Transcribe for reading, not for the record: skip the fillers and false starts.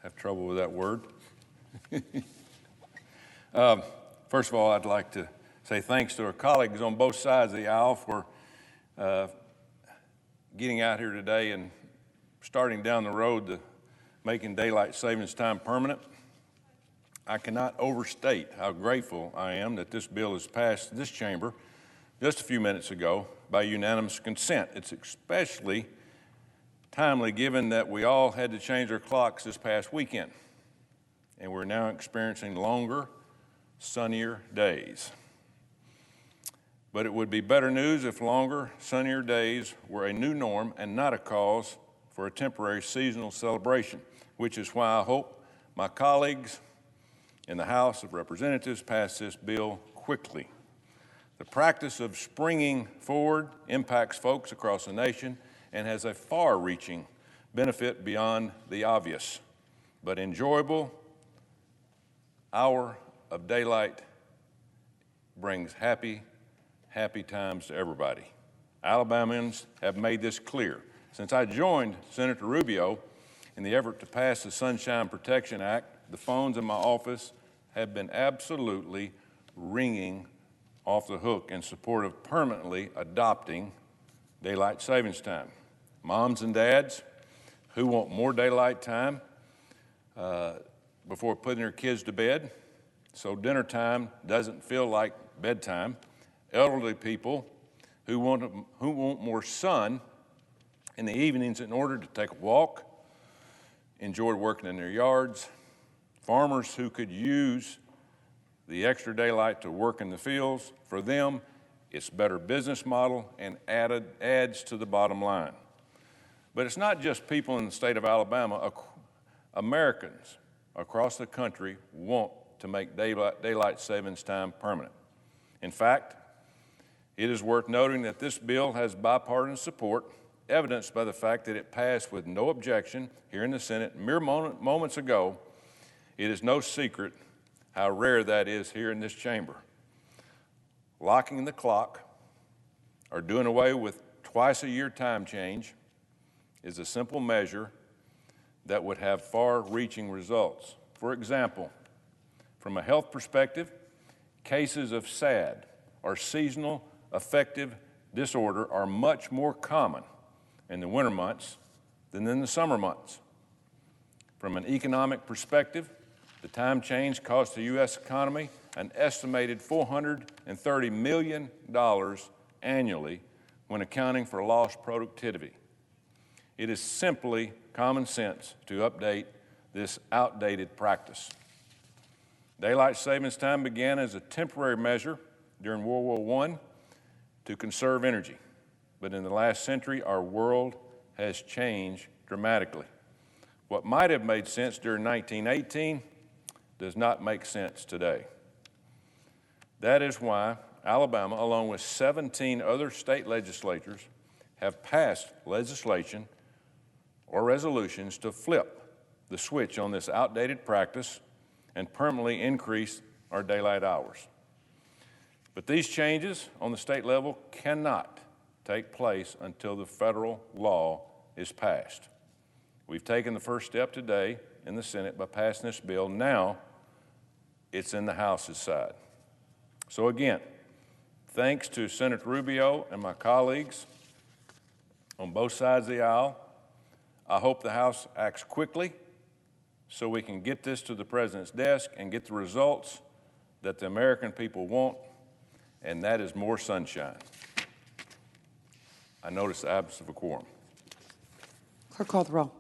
have trouble with that word. First of all, I'd like to say thanks to our colleagues on both sides of the aisle for getting out here today and starting down the road to making daylight savings time permanent. I cannot overstate how grateful I am that this bill has passed this chamber just a few minutes ago by unanimous consent. It's especially timely given that we all had to change our clocks this past weekend, and we're now experiencing longer, sunnier days. But it would be better news if longer, sunnier days were a new norm and not a cause for a temporary seasonal celebration, which is why I hope my colleagues in the House of Representatives pass this bill quickly. The practice of springing forward impacts folks across the nation and has a far-reaching benefit beyond the obvious, but enjoyable hour of daylight brings happy times to everybody. Alabamians have made this clear. Since I joined Senator Rubio in the effort to pass the Sunshine Protection Act, the phones in my office have been absolutely ringing off the hook in support of permanently adopting daylight savings time. Moms and dads who want more daylight time before putting their kids to bed, so dinner time doesn't feel like bedtime. Elderly people who want more sun in the evenings in order to take a walk, enjoy working in their yards. Farmers who could use the extra daylight to work in the fields. For them, it's a better business model and adds to the bottom line. But it's not just people in the state of Alabama. Americans across the country want to make daylight savings time permanent. In fact, it is worth noting that this bill has bipartisan support, evidenced by the fact that it passed with no objection here in the Senate mere moments ago. It is no secret how rare that is here in this chamber. Locking the clock or doing away with twice-a-year time change is a simple measure that would have far-reaching results. For example, from a health perspective, cases of SAD, or seasonal affective disorder, are much more common in the winter months than in the summer months. From an economic perspective, the time change cost the U.S. economy an estimated $430 million annually when accounting for lost productivity. It is simply common sense to update this outdated practice. Daylight savings time began as a temporary measure during World War I to conserve energy. But in the last century, our world has changed dramatically. What might have made sense during 1918 does not make sense today. That is why Alabama, along with 17 other state legislatures, have passed legislation or resolutions to flip the switch on this outdated practice and permanently increase our daylight hours. But these changes on the state level cannot take place until the federal law is passed. We've taken the first step today in the Senate by passing this bill. Now it's in the House's side. So again, thanks to Senator Rubio and my colleagues on both sides of the aisle. I hope the House acts quickly so we can get this to the President's desk and get the results that the American people want, and that is more sunshine. I notice the absence of a quorum. Clerk, call the roll.